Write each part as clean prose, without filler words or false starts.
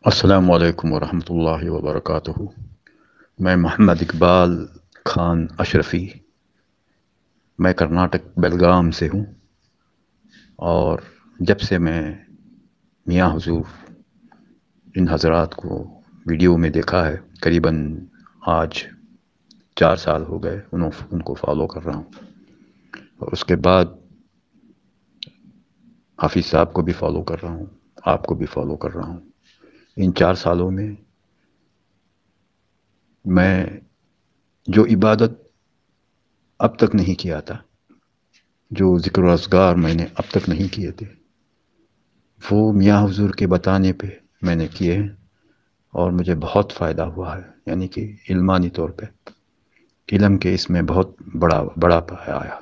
السلام علیکم ورحمۃ اللہ وبرکاتہ۔ میں محمد اقبال خان اشرفی، میں کرناٹک بیلگام سے ہوں، اور جب سے میں میاں حضور ان حضرات کو ویڈیو میں دیکھا ہے، قریباً آج 4 سال ہو گئے ان کو فالو کر رہا ہوں، اور اس کے بعد حافظ صاحب کو بھی فالو کر رہا ہوں، آپ کو بھی فالو کر رہا ہوں۔ ان 4 سالوں میں میں جو عبادت اب تک نہیں کیا تھا، جو ذکر و اذکار میں نے اب تک نہیں کیے تھے، وہ میاں حضور کے بتانے پہ میں نے کیے ہیں، اور مجھے بہت فائدہ ہوا ہے، یعنی کہ علمانی طور پہ علم کے اس میں بہت بڑا پایا آیا۔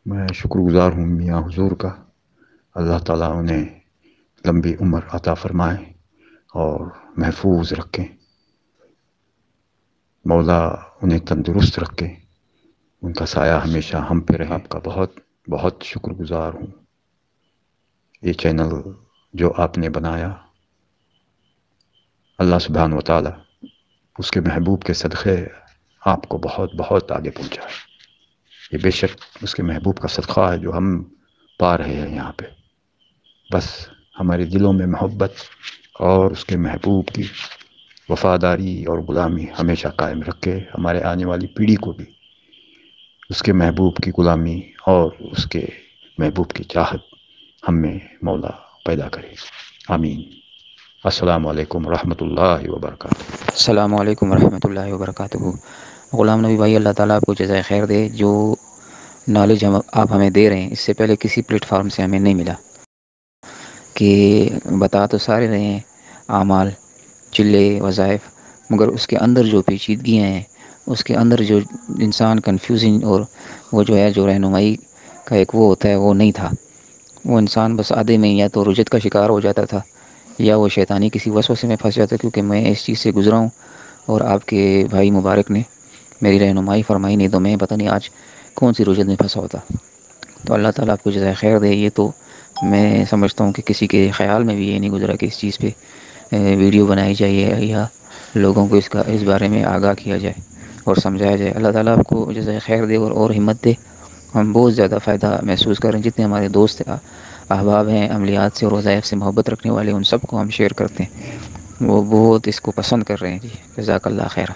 میں شکر گزار ہوں میاں حضور کا، اللہ تعالیٰ انہیں لمبی عمر عطا فرمائے اور محفوظ رکھیں، مولا انہیں تندرست رکھے، ان کا سایہ ہمیشہ ہم پہ رہے۔ آپ کا بہت بہت شکر گزار ہوں۔ یہ چینل جو آپ نے بنایا، اللہ سبحانہ و تعالیٰ اس کے محبوب کے صدقے آپ کو بہت بہت آگے پہنچائے۔ یہ بے شک اس کے محبوب کا صدقہ ہے جو ہم پا رہے ہیں یہاں پہ۔ بس ہمارے دلوں میں محبت اور اس کے محبوب کی وفاداری اور غلامی ہمیشہ قائم رکھے، ہمارے آنے والی پیڑھی کو بھی اس کے محبوب کی غلامی اور اس کے محبوب کی چاہت ہم میں مولا پیدا کرے، آمین۔ السلام علیکم ورحمۃ اللہ وبرکاتہ۔ السلام علیکم ورحمۃ اللہ وبرکاتہ۔ غلام نبی بھائی، اللہ تعالیٰ آپ کو جزائے خیر دے۔ جو نالج آپ ہمیں دے رہے ہیں، اس سے پہلے کسی پلیٹ فارم سے ہمیں نہیں ملا، کہ بتا تو سارے رہے ہیں اعمال، چلے، وظائف، مگر اس کے اندر جو پیچیدگیاں ہیں، اس کے اندر جو انسان کنفیوزنگ اور وہ جو ہے جو رہنمائی کا ایک وہ ہوتا ہے، وہ نہیں تھا۔ وہ انسان بس آدھے میں یا تو رجت کا شکار ہو جاتا تھا، یا وہ شیطانی کسی وسوسے میں پھنس جاتا ہے۔ کیونکہ میں اس چیز سے گزرا ہوں، اور آپ کے بھائی مبارک نے میری رہنمائی فرمائی، نہیں تو میں پتہ نہیں آج کون سی رجت میں پھنسا ہوتا۔ تو اللہ تعالیٰ آپ کو جزائے خیر دے۔ یہ تو میں سمجھتا ہوں کہ کسی کے خیال میں بھی یہ نہیں گزرا کہ اس چیز پہ ویڈیو بنائی جائے یا لوگوں کو اس بارے میں آگاہ کیا جائے اور سمجھایا جائے۔ اللہ تعالیٰ آپ کو جزائے خیر دے اور ہمت دے۔ ہم بہت زیادہ فائدہ محسوس کر رہے ہیں، جتنے ہمارے دوست احباب ہیں عملیات سے اور وظائف سے محبت رکھنے والے، ان سب کو ہم شیئر کرتے ہیں، وہ بہت اس کو پسند کر رہے ہیں۔ جی جزاک اللہ خیر۔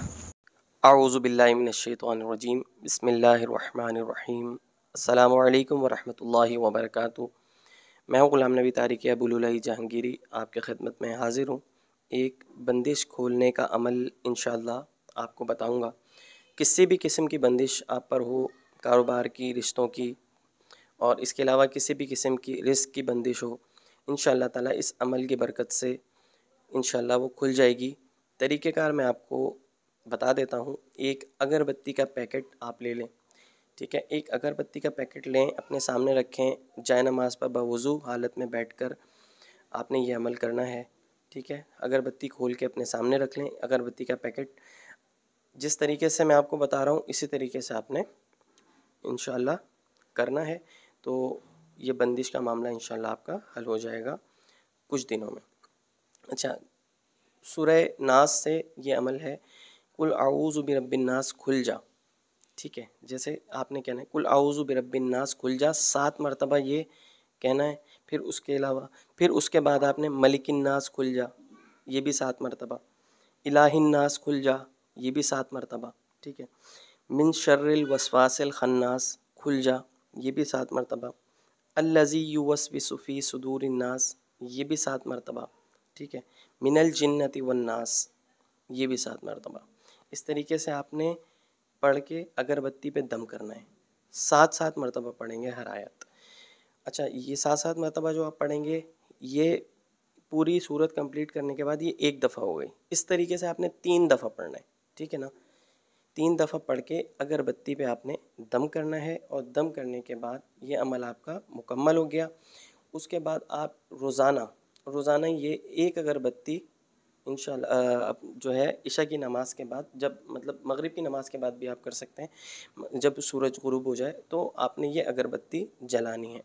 اعوذ باللہ من الشیطان الرجیم، بسم اللہ الرحمن الرحیم۔ السلام علیکم ورحمۃ اللہ وبرکاتہ۔ میں ہوں غلام نبی طارق ابو العلا جہانگیری، آپ کے خدمت میں حاضر ہوں۔ ایک بندش کھولنے کا عمل انشاءاللہ آپ کو بتاؤں گا۔ کسی بھی قسم کی بندش آپ پر ہو، کاروبار کی، رشتوں کی، اور اس کے علاوہ کسی بھی قسم کی رزق کی بندش ہو، انشاءاللہ تعالیٰ اس عمل کی برکت سے انشاءاللہ وہ کھل جائے گی۔ طریقہ کار میں آپ کو بتا دیتا ہوں۔ ایک اگربتی کا پیکٹ آپ لے لیں، ٹھیک ہے؟ ایک اگربتی کا پیکٹ لیں، اپنے سامنے رکھیں، جائے نماز پر بوضو حالت میں بیٹھ کر آپ نے یہ عمل کرنا ہے، ٹھیک ہے؟ اگربتی کھول کے اپنے سامنے رکھ لیں، اگربتی کا پیکٹ جس طریقے سے میں آپ کو بتا رہا ہوں اسی طریقے سے آپ نے انشاءاللہ کرنا ہے، تو یہ بندش کا معاملہ انشاءاللہ آپ کا حل ہو جائے گا کچھ دنوں میں۔ اچھا، سورہ ناس سے یہ عمل ہے، قل اعوذ برب الناس کھل جا، ٹھیک ہے؟ جیسے آپ نے کہنا ہے قل اعوذ برب الناس کھل جا، 7 مرتبہ یہ کہنا ہے۔ پھر اس کے علاوہ اس کے بعد آپ نے ملک الناس کھل جا، یہ بھی 7 مرتبہ، الہ الناس کھل جا، یہ بھی 7 مرتبہ، ٹھیک ہے؟ من شر الوسواس الخناس کھل جا، یہ بھی 7 مرتبہ، الذی یوسوس فی صدور الناس، یہ بھی 7 مرتبہ، ٹھیک ہے؟ من الجنۃ والناس، یہ بھی 7 مرتبہ۔ اس طریقے سے آپ نے پڑھ کے اگربتی پہ دم کرنا ہے، 7 مرتبہ پڑھیں گے ہر آیت۔ اچھا، یہ 7 مرتبہ جو آپ پڑھیں گے، یہ پوری صورت کمپلیٹ کرنے کے بعد یہ ایک دفعہ ہو گئی۔ اس طریقے سے آپ نے 3 دفعہ پڑھنا ہے، ٹھیک ہے نا؟ 3 دفعہ پڑھ کے اگربتی پہ آپ نے دم کرنا ہے، اور دم کرنے کے بعد یہ عمل آپ کا مکمل ہو گیا۔ اس کے بعد آپ روزانہ یہ ایک اگربتی انشاءاللہ جو ہے عشاء کی نماز کے بعد، جب مطلب مغرب کی نماز کے بعد بھی آپ کر سکتے ہیں، جب سورج غروب ہو جائے تو آپ نے یہ اگربتی جلانی ہے۔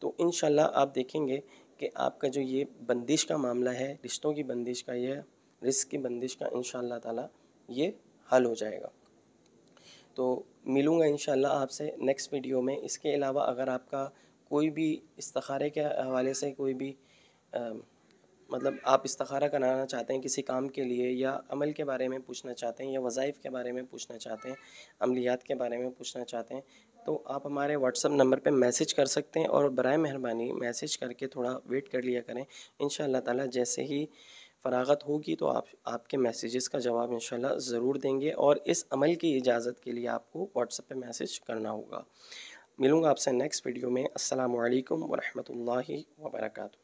تو انشاءاللہ آپ دیکھیں گے کہ آپ کا جو یہ بندش کا معاملہ ہے، رشتوں کی بندش کا، یہ رزق کی بندش کا، انشاءاللہ تعالی یہ حل ہو جائے گا۔ تو ملوں گا انشاءاللہ آپ سے نیکسٹ ویڈیو میں۔ اس کے علاوہ اگر آپ کا کوئی بھی استخارے کے حوالے سے کوئی بھی مطلب آپ استخارہ کرانا چاہتے ہیں کسی کام کے لیے، یا عمل کے بارے میں پوچھنا چاہتے ہیں، یا وظائف کے بارے میں پوچھنا چاہتے ہیں، عملیات کے بارے میں پوچھنا چاہتے ہیں، تو آپ ہمارے واٹس ایپ نمبر پہ میسج کر سکتے ہیں، اور برائے مہربانی میسج کر کے تھوڑا ویٹ کر لیا کریں۔ انشاءاللہ تعالی جیسے ہی فراغت ہوگی تو آپ کے میسیجز کا جواب انشاءاللہ ضرور دیں گے، اور اس عمل کی اجازت کے لیے آپ کو واٹس ایپ پہ میسج کرنا ہوگا۔ ملوں گا آپ سے نیکسٹ ویڈیو میں۔ السلام علیکم ورحمۃ اللہ وبرکاتہ۔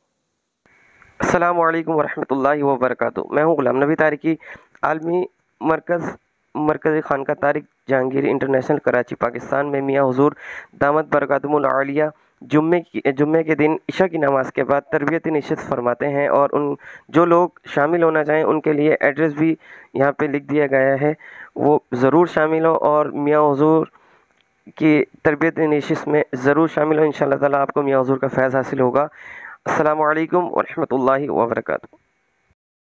السلام علیکم ورحمۃ اللہ وبرکاتہ۔ میں ہوں غلام نبی طارقی، عالمی مرکز خانقاہ طارق جہانگیری انٹرنیشنل، کراچی، پاکستان میں میاں حضور دامت برکاتہم العالیہ جمعے کے دن عشاء کی نماز کے بعد تربیتی نشست فرماتے ہیں، اور جو لوگ شامل ہونا چاہیں ان کے لیے ایڈریس بھی یہاں پہ لکھ دیا گیا ہے، وہ ضرور شامل ہو اور میاں حضور کی تربیتی نشست میں ضرور شامل ہو۔ انشاءاللہ تعالیٰ آپ کو میاں حضور کا فیض حاصل ہوگا۔ السلام علیکم ورحمۃ اللہ وبرکاتہ۔